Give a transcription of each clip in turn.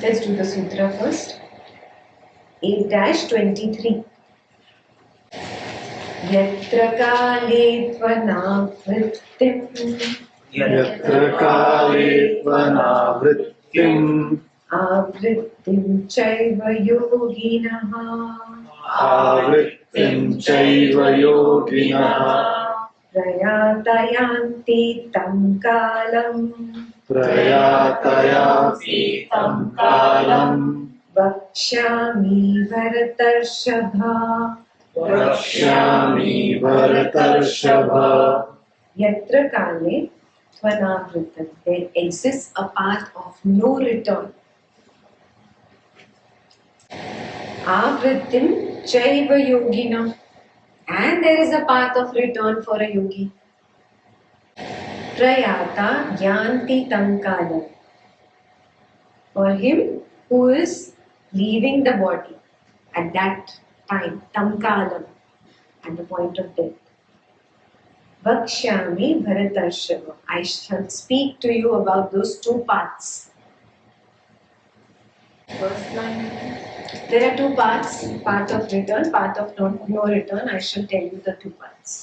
Let's do the sutra first. 8-23. Yatra kale tvanavrittim यत्र काले त्वनावृत्तिम् आवृत्तिं चैव योगिनः आवृत्तिं चैव योगिनः प्रयातयान्ति तं कालम् प्रयातयाति तं कालम् वक्ष्यामि भरतर्षभ वक्ष्यामि भरतर्षभ Yatra kale tvanavritam. There exists a path of no return. Avrittim chaiva yogina. And there is a path of return for a yogi. Prayata yanti tam kalam. For him who is leaving the body at that time, tam kalam, at the point of death. Vakshyami Bharatarshava. I shall speak to you about those two paths. First line. There are two paths, path of return, path of no return. I shall tell you the two paths.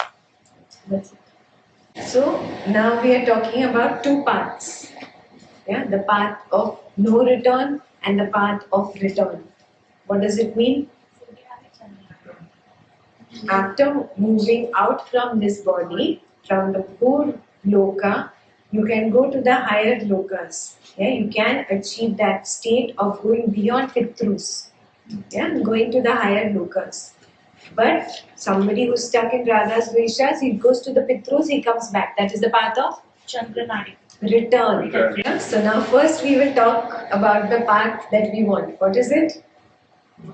That's it. So now we are talking about two paths. Yeah, the path of no return and the path of return. What does it mean? After moving out from this body, from the poor loka, you can go to the higher lokas. Yeah, you can achieve that state of going beyond pitrus. Yeah, going to the higher lokas. But somebody who's stuck in Radha's Veshas, he goes to the pitrus, he comes back. That is the path of Chandranadi. return. Yeah? So now first we will talk about the path that we want. What is it?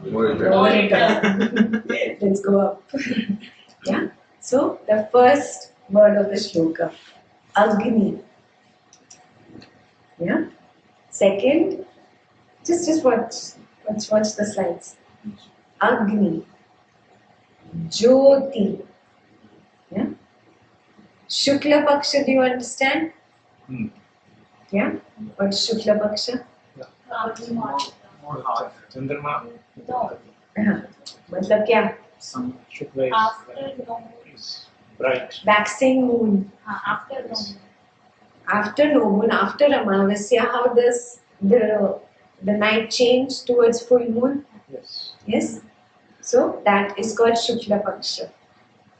No return. Let's go up. Yeah. So the first word of the shloka, Agni. Yeah. Second, just watch the slides. Agni, Jyoti. Yeah. Shukla Paksha, do you understand? Yeah. What's Shukla Paksha? चंद्रमा मतलब क्या? शुक्ल After no. is bright. Waxing moon. After no. After no moon, after Amavasya, how does the night change towards full moon? Yes. Yes. So that is called Shukla Paksha.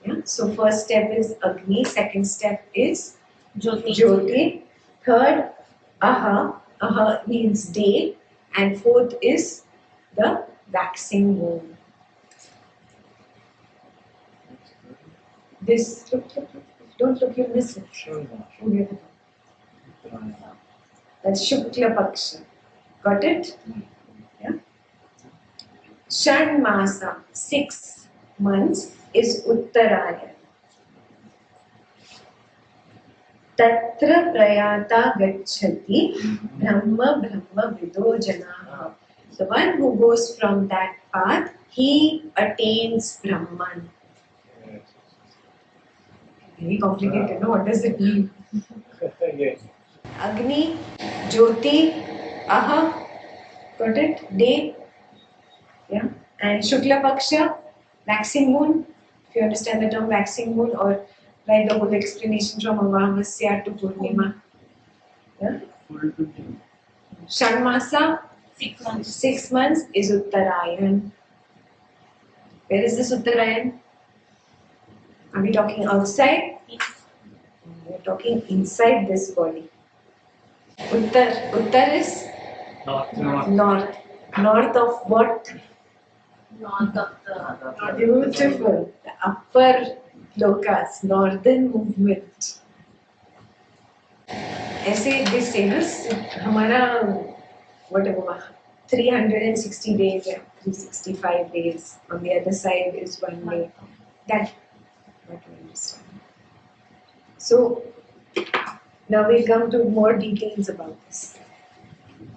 Yeah. So first step is Agni, second step is Jyoti, third Aha. Aha means day, and fourth is the waxing moon. This don't look, you miss it. That's Shukla Paksha. Got it? Yeah. Shan Masa, 6 months, is Uttaraya. Tatra prayata gacchati brahma vido janaha. The one who goes from that path, he attains Brahman. Very complicated, no? What does it mean? Yes. Agni, Jyoti, Aha, got it? Day, yeah, and Shukla Paksha, waxing moon. If you understand the term waxing moon, or like the whole explanation from Amavasya to Purnima. Yeah. Shanmasa, 6 months. 6 months is Uttarayan. Where is this Uttarayan? Are we talking outside? We are talking inside this body. Uttar is north. North of what? North of the. Beautiful. The upper lokas, northern movement. ऐसे this says हमारा whatever 360 days या 365 days. On the other side is 1 day. That we understand. So now we come to more details about this.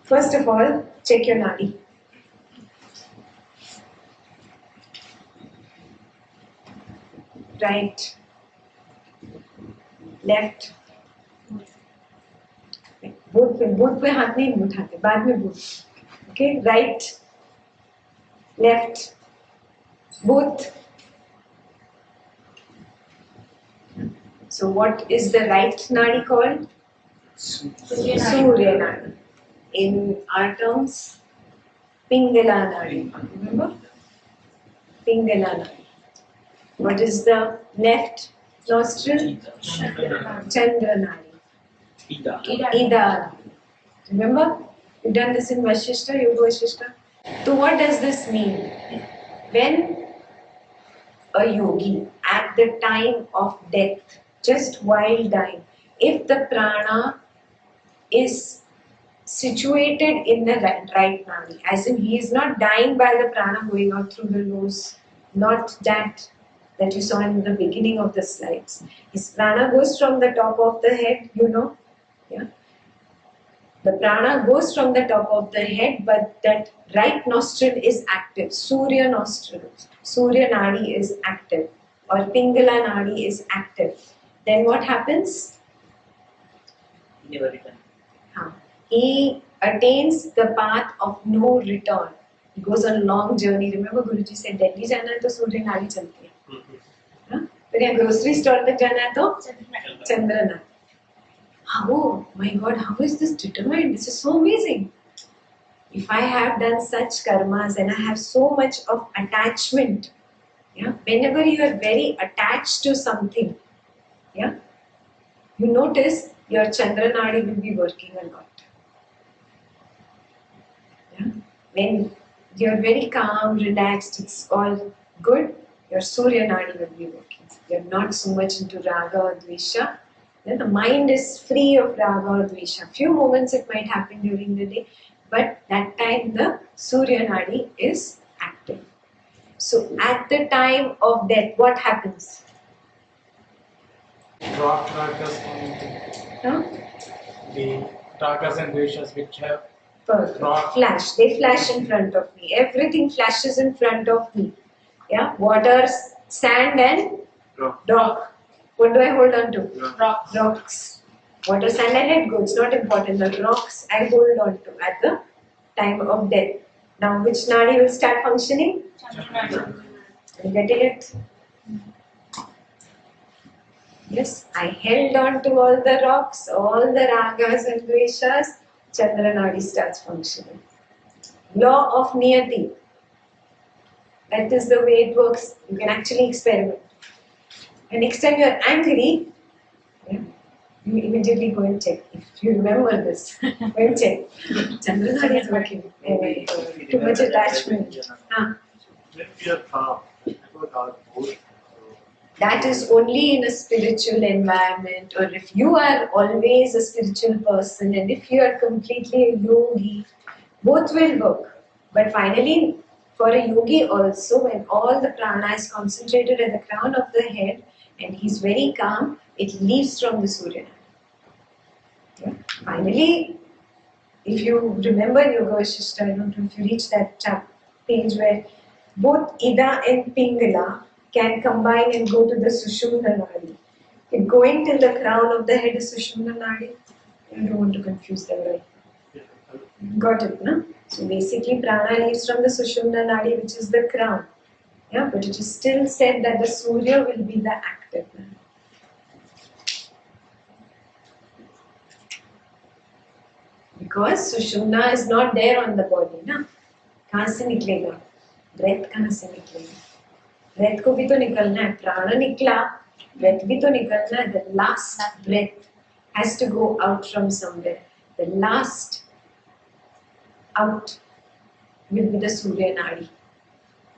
First of all, check your nadi. Right, left. बोध पे हाथ नहीं उठाते, बाद में बोध. Okay, right, left, both. So what is the right nadi called? Surya nadi. In our terms, Pingala nadi. Remember? Pingala nadi. What is the left nostril? Chandra nadi. Ida. Remember? You've done this in Vashishta, Yoga Vashishta. So what does this mean? When a yogi at the time of death, just while dying, if the prana is situated in the right nadi, as in he is not dying by the prana going out through the nose, not that you saw in the beginning of the slides. His prana goes from the top of the head, yeah. The prana goes from the top of the head, but that right nostril is active. Surya nostril, Surya nadi is active, or Pingala nadi is active. Then what happens? Never return. He attains the path of no return. He goes on a long journey. Remember, Guruji said, Delhi जाना है तो सूर्य नाड़ी चलती है. फिर यहाँ grocery store तक जाना है तो चंद्र नाड़ी. Oh my God, how is this determined? This is so amazing. If I have done such karmas and I have so much of attachment, yeah, whenever you are very attached to something, yeah, you notice your Chandra Nadi will be working a lot. Yeah? When you are very calm, relaxed, it's all good, your Surya Nadi will be working. You are not so much into Raga or Dvesha. Then the mind is free of Raga or Dvesha. Few moments it might happen during the day, but that time the Surya Nadi is active. So at the time of death, what happens? Rock ragas on Huh? the ragas and dveshas which have Perfect. Flash. They flash in front of me. Everything flashes in front of me. Yeah. Water, sand, and rock. What do I hold on to? Rocks. Water, sand, and let go. It's not important. The rocks I hold on to at the time of death. Now, which nadi will start functioning? Are you getting it? Yes, I held on to all the rocks, all the ragas and dveshas. Chandra Nadi starts functioning. Law of Niyati. That is the way it works. You can actually experiment. And next time you are angry, yeah, you immediately go and check. If you remember this, go and check. Chandra Nadi is working. Too much attachment. When we are calm, about our mood, That is only in a spiritual environment, or if you are always a spiritual person and if you are completely a yogi, both will work. But finally, for a yogi also, when all the prana is concentrated at the crown of the head and he's very calm, it leaves from the Surya. Yeah. Finally, if you remember Yoga Vashishta, I don't know if you reach that page where both Ida and Pingala can combine and go to the Sushumna Nadi. If going till the crown of the head is Sushumna Nadi, I don't want to confuse them, right? Got it, no? So basically, prana leaves from the Sushumna Nadi, which is the crown. Yeah, but it is still said that the Surya will be the active nadi. Because Sushumna is not there on the body, ना? कहाँ से निकलेगा? Breath कहाँ से निकलेगा? Breath को भी तो निकलना है. प्राण निकला, breath भी तो निकलना है. The last breath has to go out from somewhere. The last out will be the Surya Nadi.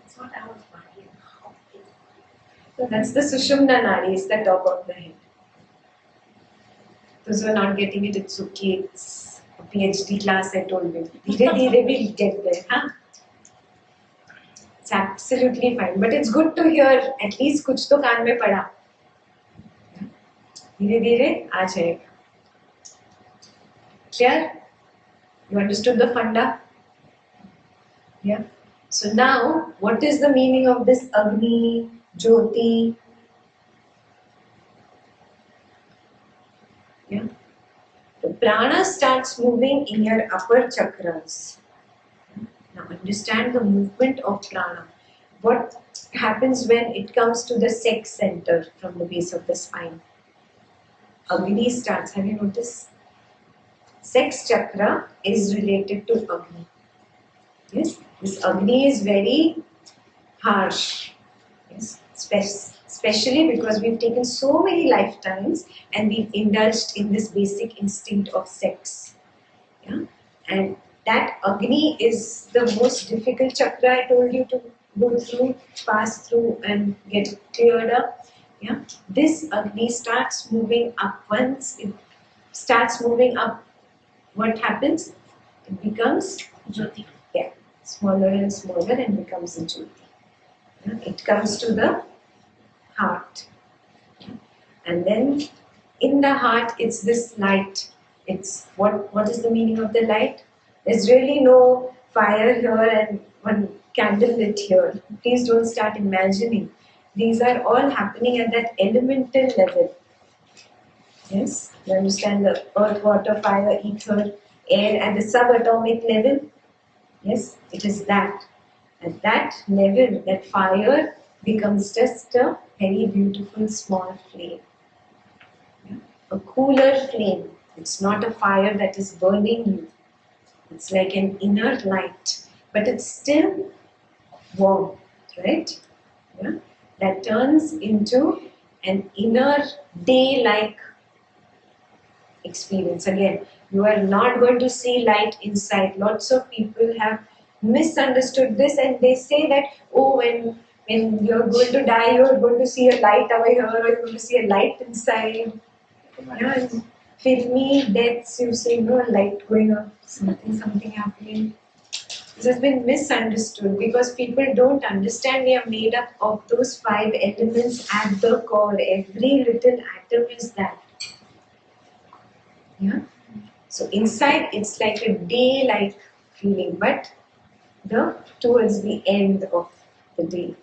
That's what I was wondering. So that's the Sushumna Nadi. It's the top of the head. Those who are not getting it, it's okay. It's a PhD class, I told you. Dhire dhire we'll get there, huh? It's absolutely fine. But it's good to hear at least कुछ तो कान में पड़ा. धीरे धीरे आ जाएगा. Clear? You understood the funda? Yeah. So now, what is the meaning of this Agni, Jyoti? Yeah. The prana starts moving in your upper chakras. Now understand the movement of prana. What happens when it comes to the sex center from the base of the spine? Agni starts. Have you noticed? Sex chakra is related to Agni. Yes, this Agni is very harsh. Yes, especially because we've taken so many lifetimes and we've indulged in this basic instinct of sex. Yeah? And that Agni is the most difficult chakra I told you to go through, pass through and get it cleared up. Yeah? This Agni starts moving up. Once it starts moving up, what happens? It becomes Jyoti. smaller and smaller and becomes a Jyoti. Yeah? It comes to the heart. And then in the heart, it's this light. It's what is the meaning of the light? There's really no fire here and one candle lit here. Please don't start imagining. These are all happening at that elemental level. Yes, you understand the earth, water, fire, ether, air at the subatomic level. Yes, it is that. At that level, that fire becomes just a very beautiful small flame. A cooler flame. It's not a fire that is burning you. It's like an inner light, but it's still warm, right? Yeah? That turns into an inner day-like experience. Again, you are not going to see light inside. Lots of people have misunderstood this and they say that, oh, when you're going to die, you're going to see a light over here, or you're going to see a light inside. Yeah, and filmy deaths, you say, no, light going up, something happening. This has been misunderstood because people don't understand we are made up of those 5 elements at the core. Every little atom is that. Yeah. So inside it's like a day-like feeling, but towards the end of the day.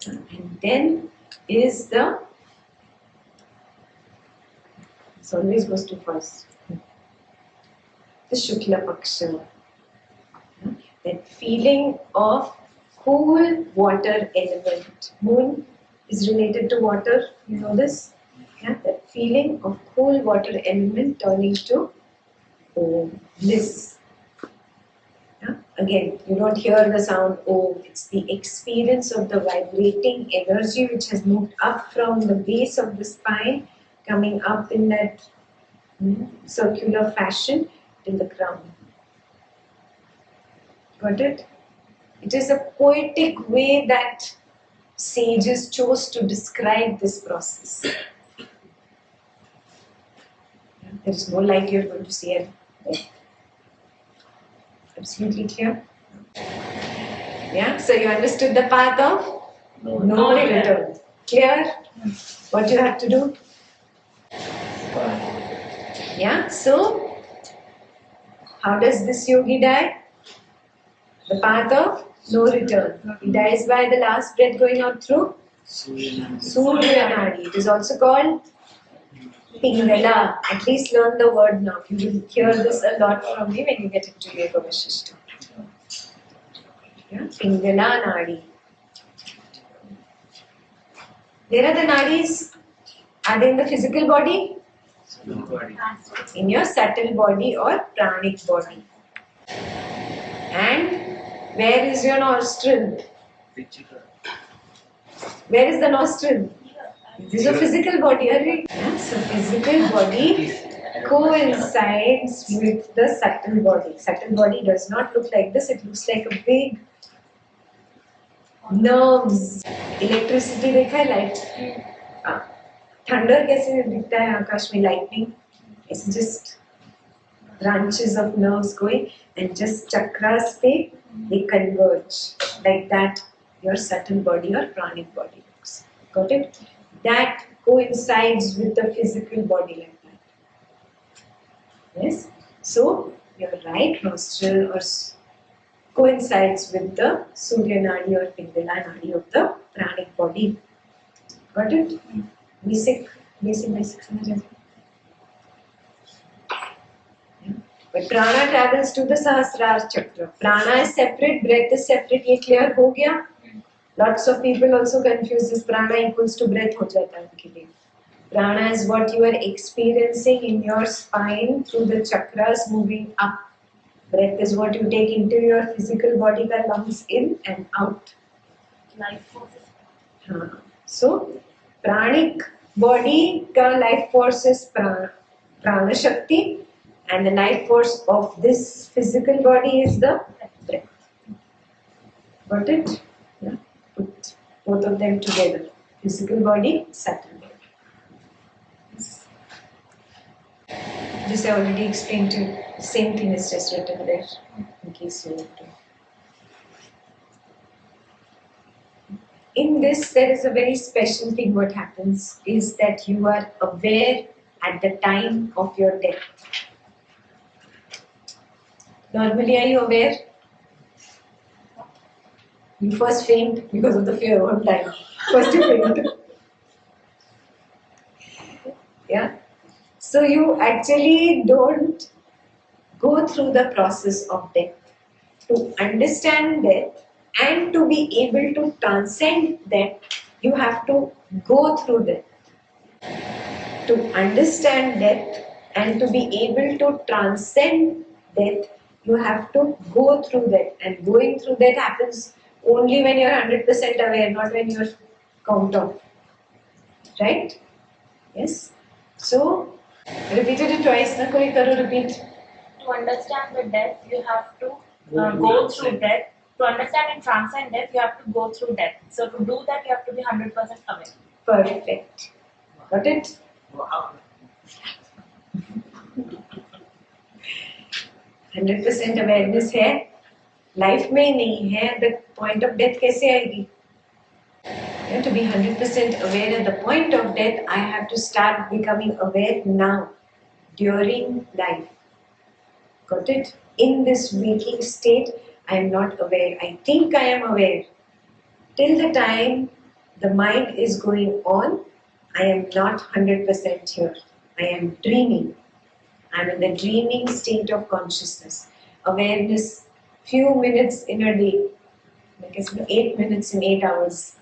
And then is the it always goes to first. The Shukla Akshar. That feeling of cool water element. Moon is related to water, you know this? Yeah, that feeling of cool water element turning to bliss. Yeah? Again, you don't hear the sound Om, it's the experience of the vibrating energy which has moved up from the base of the spine, coming up in that circular fashion till the crown. Got it? It is a poetic way that sages chose to describe this process. There is no light you're going to see it. Absolutely clear? Yeah? So you understood the path of no return. Clear? What you have to do? Yeah? So, how does this yogi die? The path of no return. He dies by the last breath going out through Surya Nadi. It is also called Pingala. At least learn the word now. You will hear this a lot from me when you get into Yoga Vasishta. Yeah? Pingala Nadi. Where are the nadis? Are they in the physical body? In your subtle body or pranic body. And where is your nostril? Where is the nostril? This is a physical body, right? Yeah, so physical body coincides with the subtle body. Subtle body does not look like this. It looks like a big nerves. Electricity देखा है light. Thunder कैसे दिखता है आकाश में lightning? It's just branches of nerves going and just chakras they converge like that. Your subtle body or pranic body looks. Got it? That coincides with the physical body like that. Yes? So, your right nostril coincides with the Surya Nadi or Pingala Nadi of the pranic body. Got it? Basic. Yeah. But prana travels to the Sahasrara chakra. Prana is separate, breath is separate. ये clear हो गया? Lots of people also confuse this prana equals to breath हो जाता है उनके लिए. Prana is what you are experiencing in your spine through the chakras moving up. Breath is what you take into your physical body का lungs in and out. Life forces. हाँ. So pranic body का life force is prana shakti, and the life force of this physical body is the breath. Got it? Yeah. Put both of them together. Physical body, subtle body. This I already explained to you. Same thing is just written there in case you want to. In this, there is a very special thing. What happens is that you are aware at the time of your death. Normally, are you aware? You first faint because of the fear one time. First you faint. Yeah. So you actually don't go through the process of death. To understand death and to be able to transcend death, you have to go through death. To understand death and to be able to transcend death, you have to go through that. And going through that happens only when you're 100% aware, not when you're count off. Right? Yes? So, repeat it twice. Na koi karo repeat. To understand the death, you have to go through death. To understand and transcend death, you have to go through death. So to do that, you have to be 100% aware. Perfect. Got it? Wow. 100% awareness है life में ही नहीं है the point of death कैसे आएगी to be 100% aware at the point of death I have to start becoming aware now during life. Got it? In this waking state I am not aware. I think I am aware. Till the time the mind is going on, I am not 100% here. I am dreaming. I'm in the dreaming state of consciousness. Awareness, few minutes in a day. Like it's 8 minutes in 8 hours.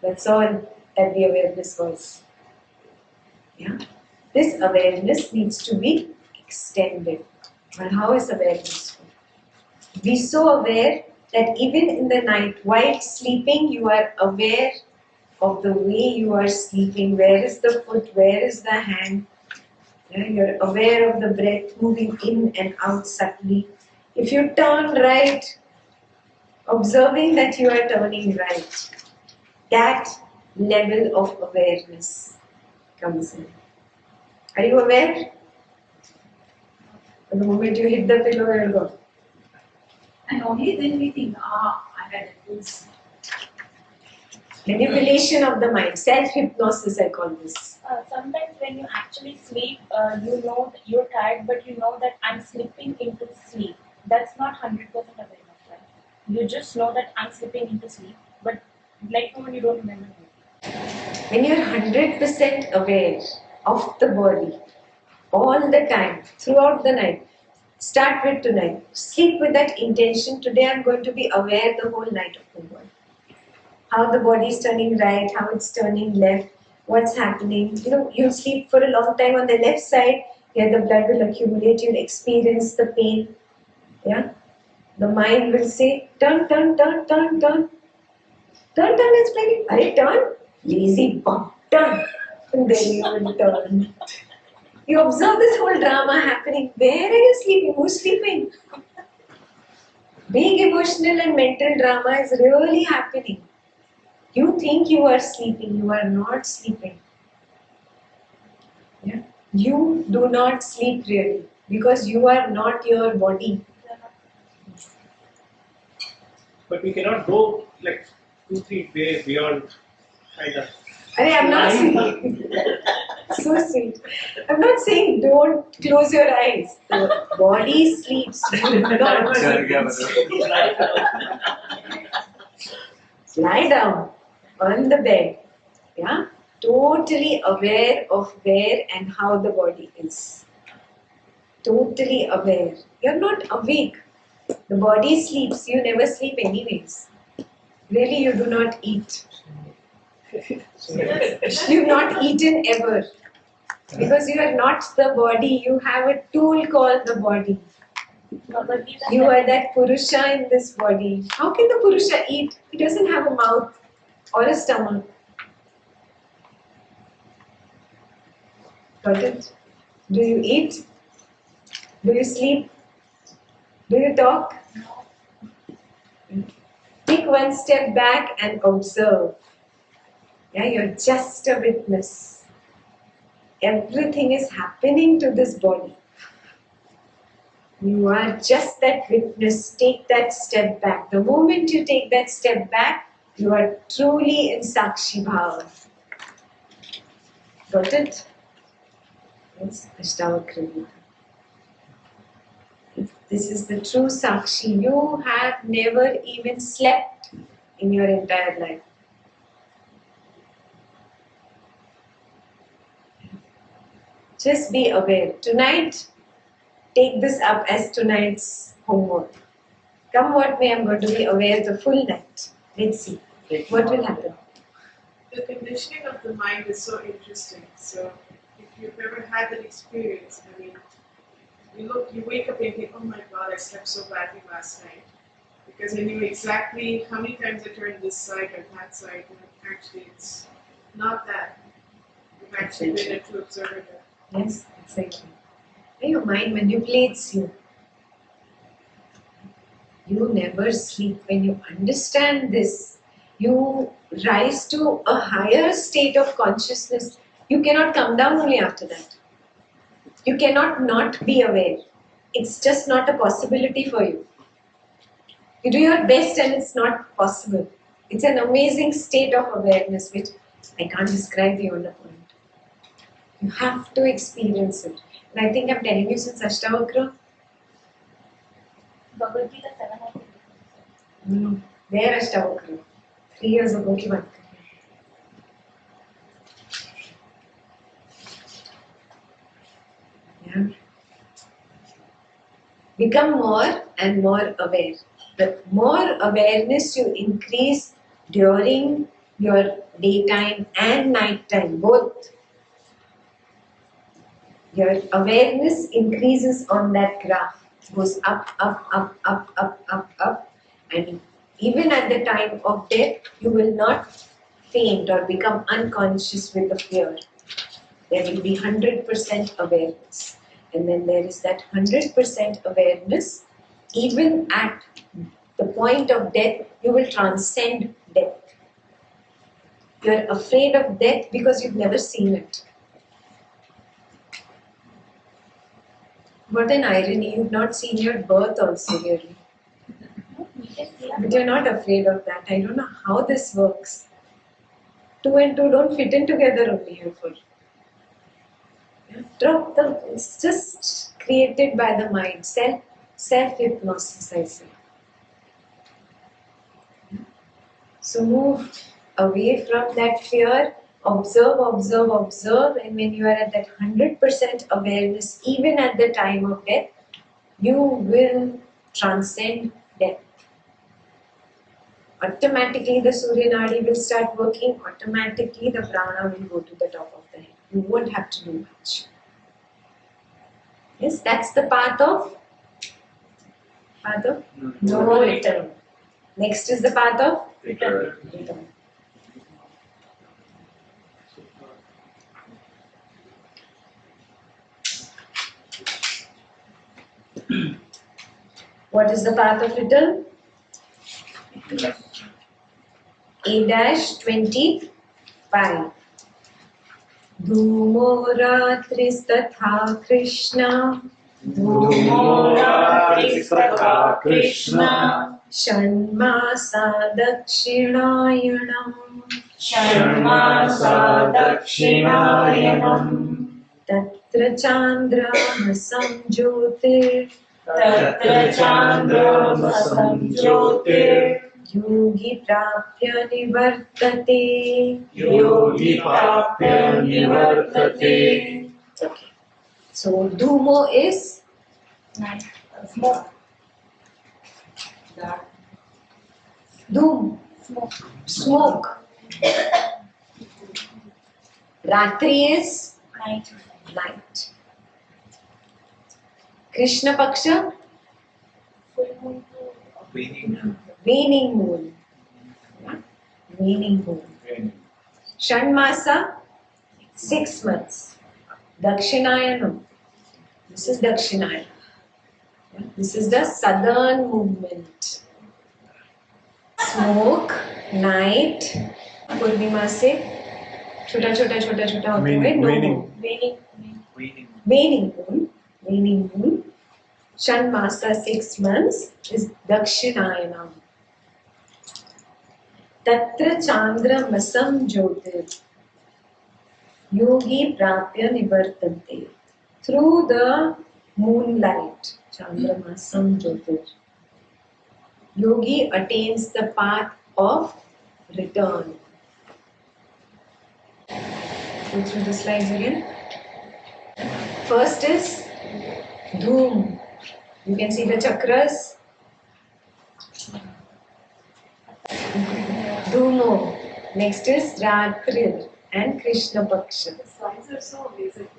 That's all that the awareness was. Yeah. This awareness needs to be extended. And how is awareness? Be so aware that even in the night, while sleeping, you are aware of the way you are sleeping. Where is the foot? Where is the hand? You're aware of the breath moving in and out subtly. If you turn right, observing that you are turning right, that level of awareness comes in. Are you aware? The moment you hit the pillow, you're gone. And only then we think, I had this. Manipulation of the mind, self-hypnosis I call this. Sometimes when you actually sleep, you know that you're tired, but you know that I'm slipping into sleep. That's not 100% awareness, right? You just know that I'm slipping into sleep, but like when you don't remember it. When you're 100% aware of the body, all the time, throughout the night, start with tonight. Sleep with that intention. Today I'm going to be aware the whole night of the body. How the body is turning right, how it's turning left, what's happening. You'll sleep for a long time on the left side, where the blood will accumulate, you'll experience the pain. Yeah? The mind will say, turn, turn, turn, turn, turn. Turn, turn, it's playing. Are you turn? Lazy bum, turn. And then you will turn. You observe this whole drama happening. Where are you sleeping? Who's sleeping? Big emotional and mental drama is really happening. You think you are sleeping, you are not sleeping. Yeah? You do not sleep really because you are not your body. But we cannot go like 2-3 days beyond kind of. I'm not saying so sweet. I'm not saying don't close your eyes. The body sleeps. You do not sleep. Lie down on the bed. Yeah? Totally aware of where and how the body is. totally aware. You're not awake. The body sleeps. You never sleep anyways. Really, you do not eat. You've not eaten ever. Because you are not the body. You have a tool called the body. Bhagavad Gita You are that Purusha in this body. How can the Purusha eat? He doesn't have a mouth or a stomach. Got it? Do you eat? Do you sleep? Do you talk? Take one step back and observe. Yeah, you're just a witness. Everything is happening to this body. You are just that witness. Take that step back. The moment you take that step back, you are truly in Sakshi Bhava. Got it? Yes, Ashtavakra. This is the true Sakshi. You have never even slept in your entire life. Just be aware. Tonight, take this up as tonight's homework. Come what may, I'm going to be aware the full night. Let's see what will happen. The conditioning of the mind is so interesting. So, if you've ever had that experience, I mean, you wake up and think, oh my God, I slept so badly last night. Because I knew exactly how many times I turned this side or that side, and actually it's not that. You've actually been able to observe it. Yes, exactly. Your mind manipulates you. You never sleep. When you understand this, you rise to a higher state of consciousness. You cannot come down only after that. You cannot not be aware. It's just not a possibility for you. You do your best and it's not possible. It's an amazing state of awareness which I can't describe beyond a point. You have to experience it. And I think I'm telling you since Ashtavakra. Bhagavad Gita 7. No, there Ashtavakra. 3 years ago की बात कर रहे हैं. Yeah. Become more and more aware. The more awareness you increase during your daytime and nighttime, both, your awareness increases on that graph. Goes up, up, up, up, up, up, up. And even at the time of death, you will not faint or become unconscious with the fear. There will be 100% awareness. And then there is that 100% awareness. Even at the point of death, you will transcend death. You are afraid of death because you've never seen it. What an irony, you've not seen your birth also really. But you're not afraid of that. I don't know how this works. 2 and 2 don't fit in together only here for. Drop them. It's just created by the mind. Self-hypnosis, I say. So move away from that fear. Observe, observe, observe. And when you are at that 100% awareness, even at the time of death, you will transcend death. Automatically the Surya Nadi will start working. Automatically the prana will go to the top of the head. You won't have to do much. Yes, that's the path of no return. Next is the path of return. What is the path of return? A-25. Dhumo ratristatha Krishna. Dhumo ratristatha Krishna. Shanmasa dakshinayanam. Shanmasa dakshinayanam. Tatra chandramasam jyotir. Tatra chandramasam jyotir. Yogi prapya nivartate. Yogi prapya nivartate. Okay. So Dhumo is Night. Smoke. Doom. Smoke. Smoke. Ratri is Night. night. Krishna Paksha, Full moon to waning moon. Waning moon. Shanmasa, 6 months. Dakshinayana. This is Dakshinayana. This is the southern movement. Smoke, night, पूर्णिमा से छोटा छोटा छोटा छोटा होते हुए Waning. waning. Waning moon. Shanmasa, 6 months is Dakshinayana. Tatra Chandra Masam Jyotir Yogi Prapya Nivartante. Through the moonlight, Chandra Masam Jyotir, Yogi attains the path of return. Go through the slides again. First is Dhoom. You can see the chakras. Dhumo. Next is Ratril and Krishna Paksha. The slides are so amazing.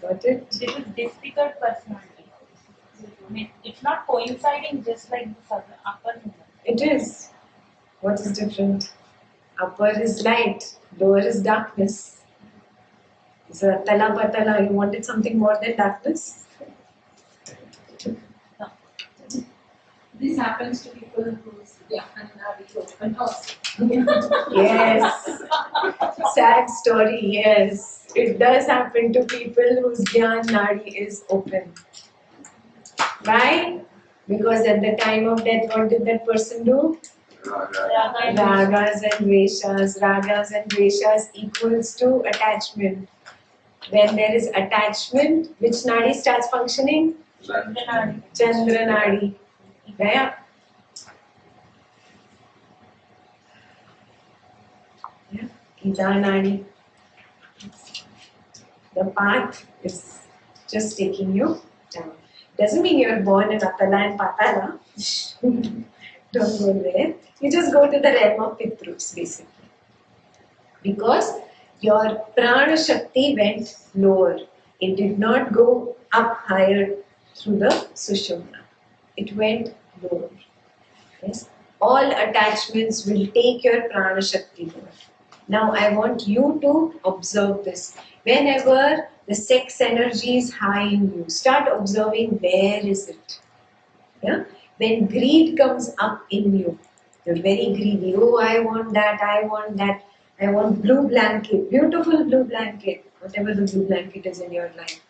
Got it? This is difficult personality. I mean, it's not coinciding just like the upper movement. It is. What is different? Upper is light, lower is darkness. So, tala patala, you wanted something more than darkness? This happens to people whose Ananadi open house. Yes. Sad story, yes. It does happen to people whose Gyan Nadi is open. Why? Because at the time of death, what did that person do? Ragas and Dveshas. Ragas and Dveshas equals to attachment. When there is attachment, which Nadi starts functioning? Chandra. Chandra Nadi. Yeah. Ida Nadi. The path is just taking you down. Doesn't mean you're born in Atala and Patala. Don't go there. You just go to the realm of Pitrus, basically. Because your prana shakti went lower. It did not go up higher through the sushumna. It went lower. Yes? All attachments will take your prana shakti lower. Now I want you to observe this. Whenever the sex energy is high in you, start observing where is it. Yeah? When greed comes up in you, you're very greedy. Oh, I want that, I want that. I want blue blanket, beautiful blue blanket, whatever the blue blanket is in your life.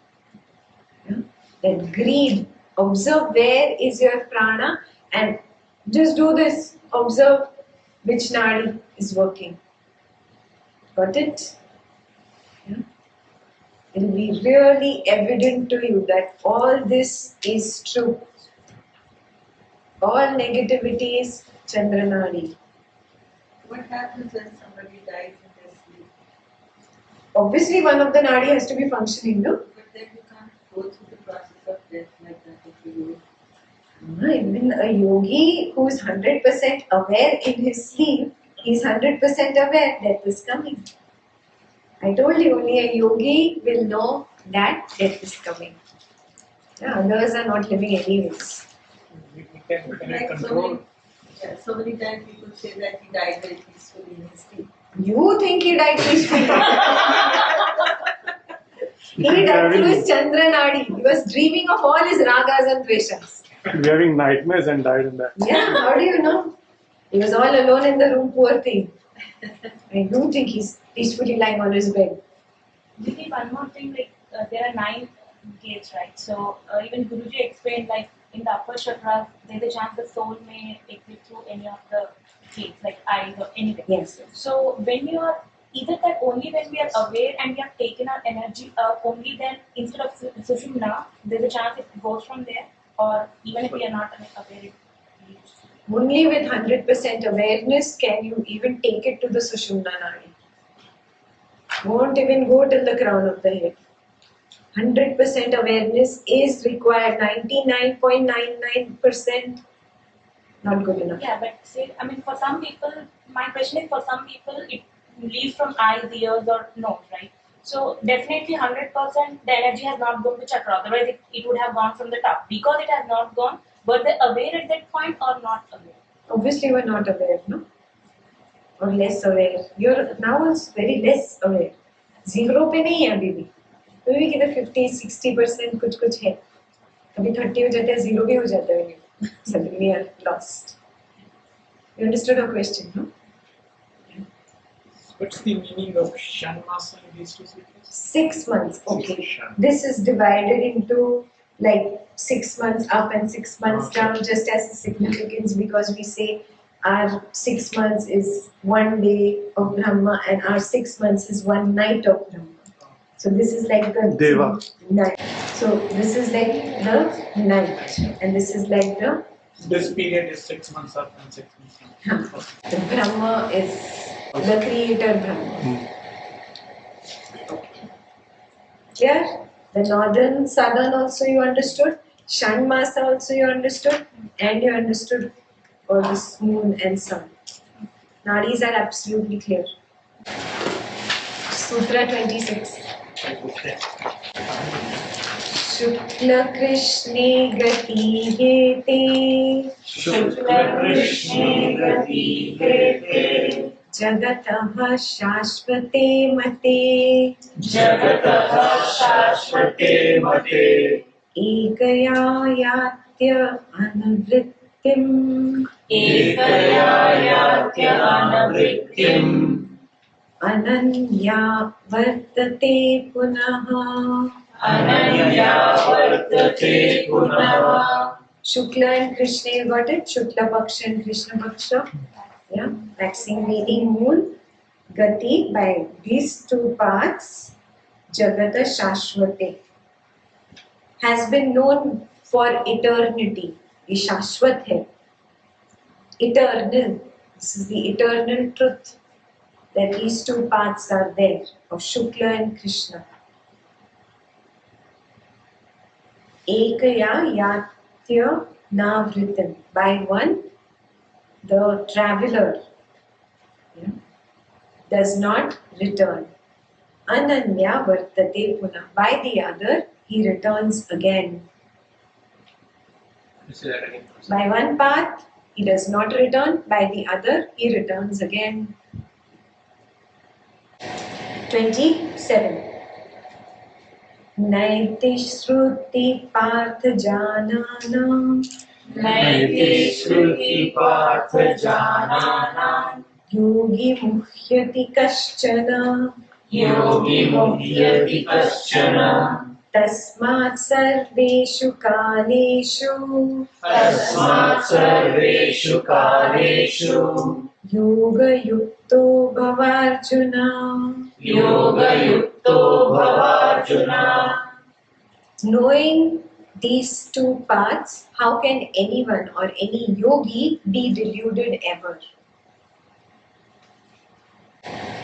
Yeah? That greed, observe where is your prana and just do this. Observe which nadi is working. Got it? Yeah? It will be really evident to you that all this is true. All negativity is Chandranadi. What happens when somebody dies in their sleep? Obviously, one of the nadi has to be functioning, no? But then you can't go through the process of death like that if you do it. Even a yogi who is 100% aware in his sleep, he is 100% aware death is coming. I told you, only a yogi will know that death is coming. Yeah, others are not living anyways. We can Like control. so many times people say that he died very peacefully in his sleep. You think he died peacefully? He died through his Chandra Nadi. He was dreaming of all his ragas and dveshas. Having nightmares and died in that. Yeah, how do you know? He was all alone in the room, poor thing. I don't think he's peacefully lying on his bed. Maybe one more thing, like there are 9 gates, right? So even Guruji explained, like in the upper chakras, there's a chance the soul may exit through any of the gates, like eyes or anything. Yes. So when you are either that only when we are aware and we have taken our energy up, only then instead of sushumna, there's a chance it goes from there, or even if we are not aware, it leaves. Only with 100% awareness can you even take it to the Sushumna Nadi. Won't even go till the crown of the head. 100% awareness is required. 99.99% not good enough. Yeah, but see, I mean, for some people, my question is, for some people, it leaves from eyes, ears, or nose, right? So definitely 100% the energy has not gone to chakra. Otherwise, it would have gone from the top. Because it has not gone, were they aware at that point or not aware? Obviously, we're not aware, no? Or less aware. You're now also very less aware. Zero पे नहीं है अभी भी. अभी भी किधर 50-60% कुछ है. कभी 30 हो जाता है, zero भी हो जाता है. Suddenly we are lost. You understood our question, no? What's the meaning of Shanmasa in these two sutras? 6 months. Okay. Shan. This is divided into like 6 months up and 6 months Okay. down, just as the significance, because we say our 6 months is 1 day of Brahma and our 6 months is 1 night of Brahma. So this is like the Deva. night. So this is like the night, and this is like the This period is 6 months up and 6 months down. Okay. the Brahma is the creator Brahma. Clear? The northern, southern also you understood. Shanmasa also you understood. And you understood all this moon and sun. Nadis are absolutely clear. Sutra 26. Shukla Krishne Gati Gete. Shukla Krishne Gati Gete. Jagataha Shashvate Mate. Jagataha Shashvate Mate. Ekaya Yatya Anavrittim. Ekaya Yatya Anavrittim. Ananya Vartate Punaha. Ananya Vartate Punaha. Shukla and Krishna, you got it? Shukla Paksha and Krishna Paksha. Yeah, waxing meaning moon. Gati, by these two paths, Jagata Shashvate, has been known for eternity. Ye Shashvat hai. Eternal. This is the eternal truth, that these two paths are there, of Shukla and Krishna. Ekaya Yatya Navritam. By one, the traveler does not return. Ananya Vartate Puna. By the other, he returns again. By one path, he does not return. By the other, he returns again. 27. Naiti Shruti Partha Jananam. Naiti Shruti Partha Jananam. Yogi Muhyati Kaschana. Yogi Muhyati Kaschana. Tasmat Sarveshu Kaleshu. Tasmat Sarveshu Kaleshu. Yoga Yukto Bhavarjuna. Yoga Yukto Bhavarjuna. Knowing these two paths, how can anyone or any yogi be deluded ever?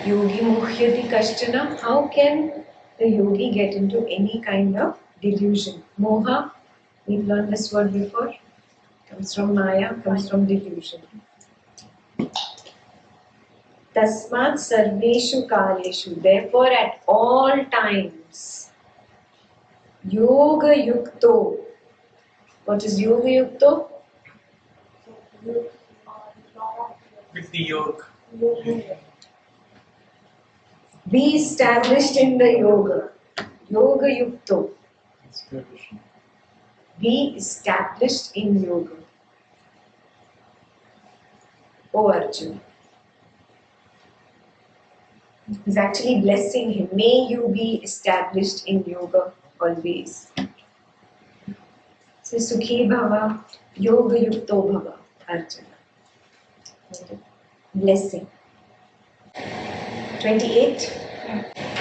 Yogi Muhyati Kaschana. How can the yogi get into any kind of delusion? Moha, we've learned this word before. Comes from Maya, comes from delusion. Tasmat Sarveshu Kaleshu. Therefore, at all times, Yoga Yukto. What is Yoga Yukto? With the yoke. Be established in the yoga. Yoga Yukto. Be established in yoga. O Arjuna. He's actually blessing him. May you be established in yoga always. So Sukhi Bhava, Yoga Yukto Bhava, Arjuna. Blessing. 28.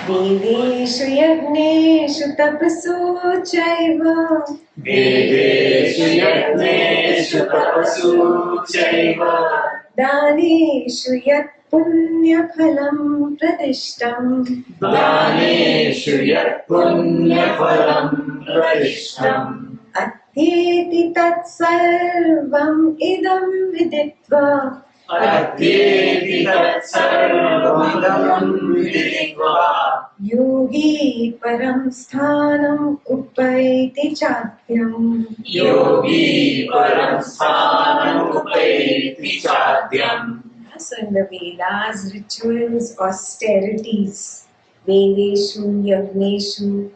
Deveshu Yagneshu Tapaso Chaiva. Deveshu Yagneshu Tapasu Chaiva. दानेषु यत् पुण्यफलं प्रदिष्टम् दानेषु यत् पुण्यफलं प्रदिष्टम् अत्येति तत्सर्वम् इदं विदित्वा अत्येति तत्सर्वमिदं विदित्वा योगी परं स्थानम् उपैति चाद्यम् योगी परं स्थानमुपैति चाद्यम्. So in the Vedas, rituals, austerities, Vedeshu, Yagneshu,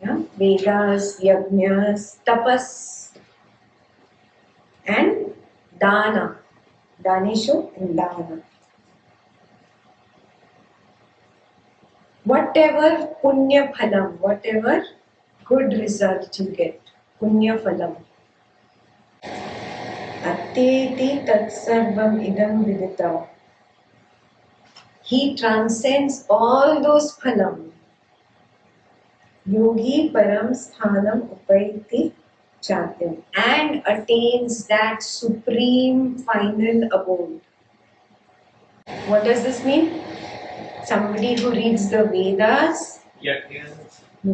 yeah? Vedas, Yagnas, Tapas, and Dana. Daneshu and Dana. Whatever punya phalam, whatever good result you get, punya phalam. Atyeti tatsarvam idam vidita. He transcends all those phalam. Yogi param sthanam upaiti chatyam and attains that supreme final abode. What does this mean? Somebody who reads the Vedas,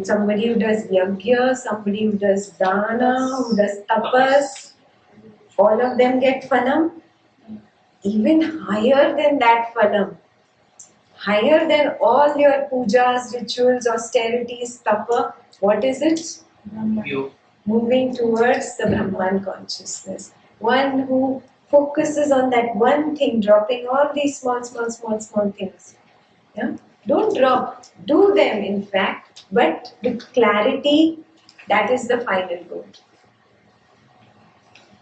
somebody who does yajna, somebody who does dana, who does tapas, all of them get phalam. Even higher than that phalam, higher than all your pujas, rituals, austerities, tapa, what is it? Moving towards the Brahman consciousness. One who focuses on that one thing, dropping all these small things. Yeah? Don't drop, do them in fact, but with clarity, that is the final goal.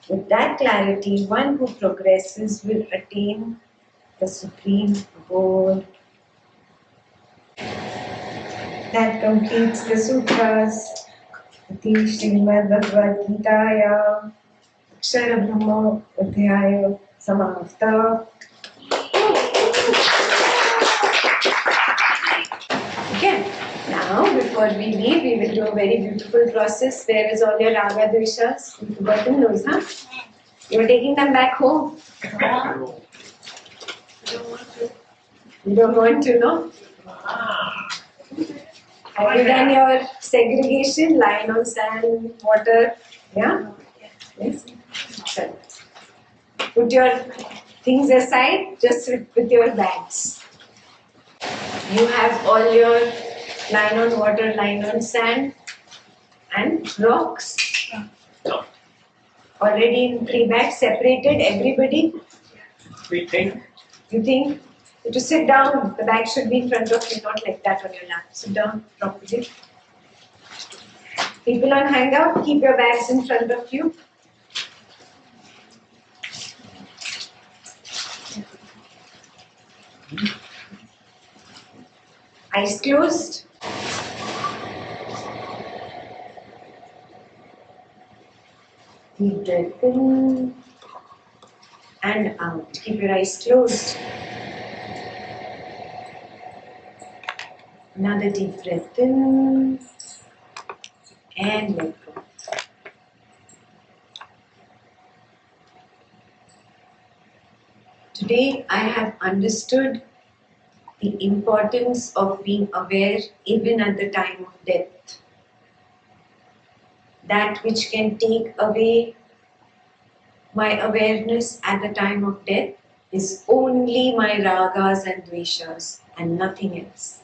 With that clarity, one who progresses will attain the supreme goal. That completes the sutras. Iti Srimad Bhagavad Gitaya Akshar Brahma Adhyaya Samapta. Okay, now before we leave, we will do a very beautiful process. Where is all your raga dveshas? You've forgotten those, huh? You're taking them back home. You don't want to know? Have you done your segregation? Line on sand, water? Yeah? Yes? Sure. Put your things aside, just with your bags. You have all your line on water, line on sand, and rocks. Already in 3 bags, separated, everybody? We think. You think? To sit down, the bag should be in front of you, not like that on your lap. Sit down properly. People on hangout, keep your bags in front of you. Eyes closed. Deep breath in and out. Keep your eyes closed. Another deep breath in and let go. Today I have understood the importance of being aware even at the time of death. That which can take away my awareness at the time of death is only my ragas and dveshas and nothing else.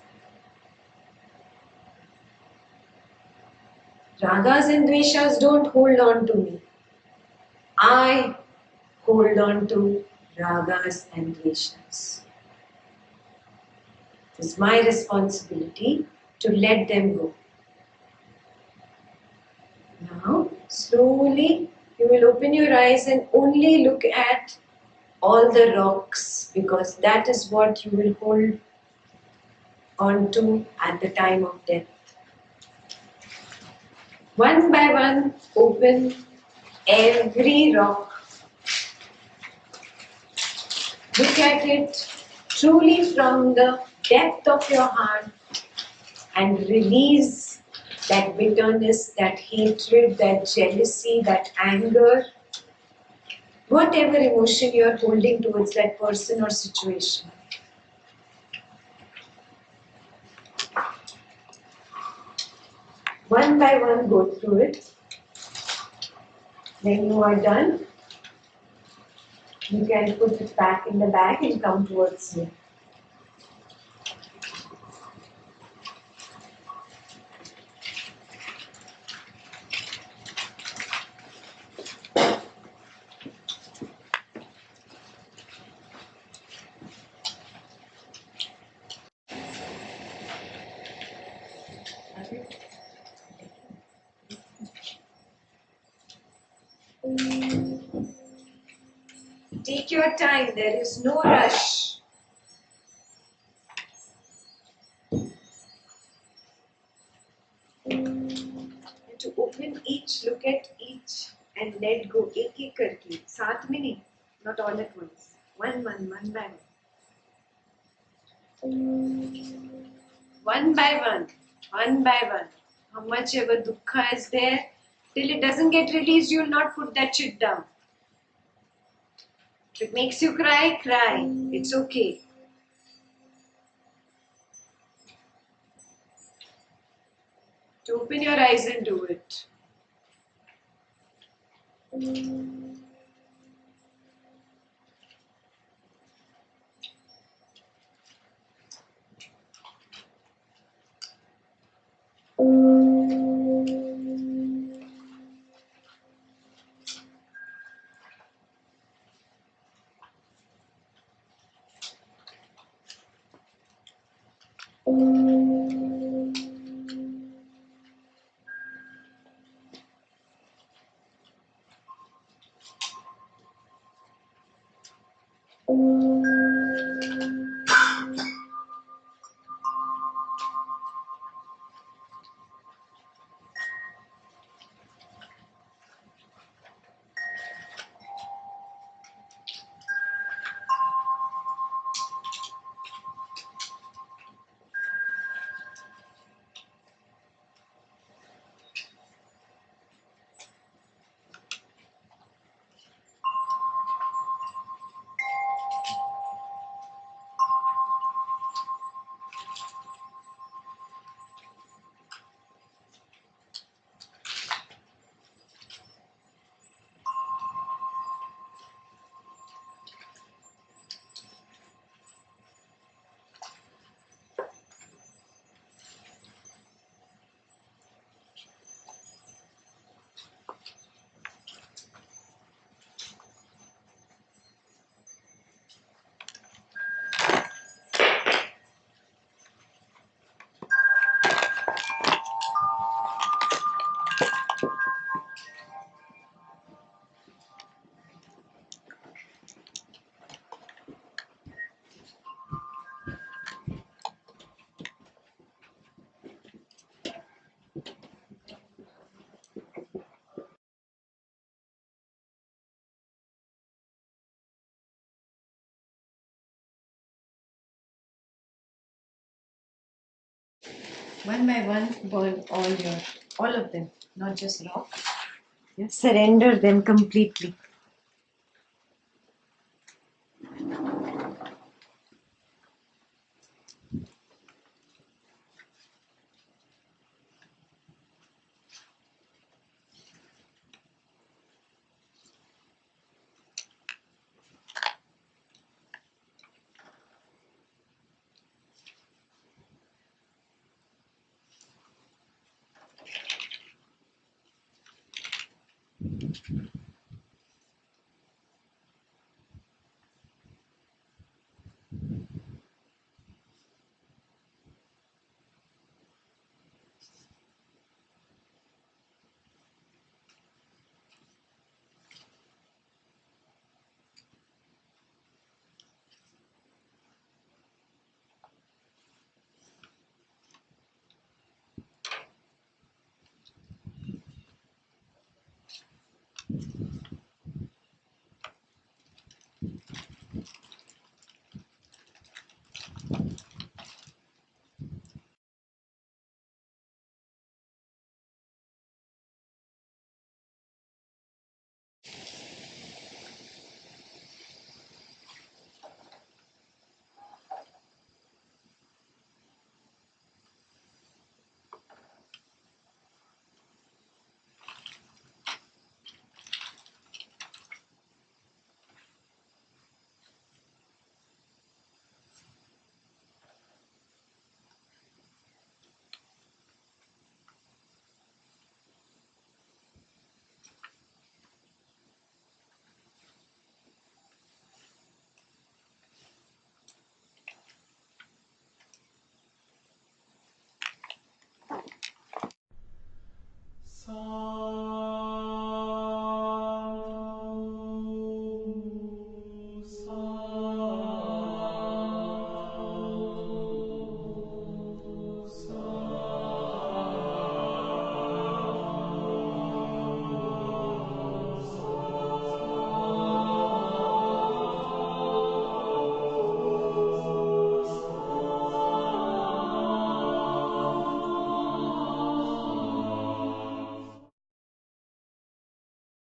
Ragas and dveshas don't hold on to me. I hold on to ragas and dveshas. It is my responsibility to let them go. Now, slowly you will open your eyes and only look at all the rocks, because that is what you will hold on to at the time of death. One by one, open every rock. Look at it truly from the depth of your heart and release that bitterness, that hatred, that jealousy, that anger. whatever emotion you are holding towards that person or situation. One by one, go through it. When you are done, you can put it back in the bag and come towards me. Take your time, there is no rush. And to open each, look at each and let go. एक एक करके, साथ में नहीं, not all at once. One by one. One by one. How much ever dukkha is there, till it doesn't get released, you will not put that shit down. If it makes you cry, cry. It's okay. To open your eyes and do it. One by one, burn all of them, not just rock. Just surrender them completely.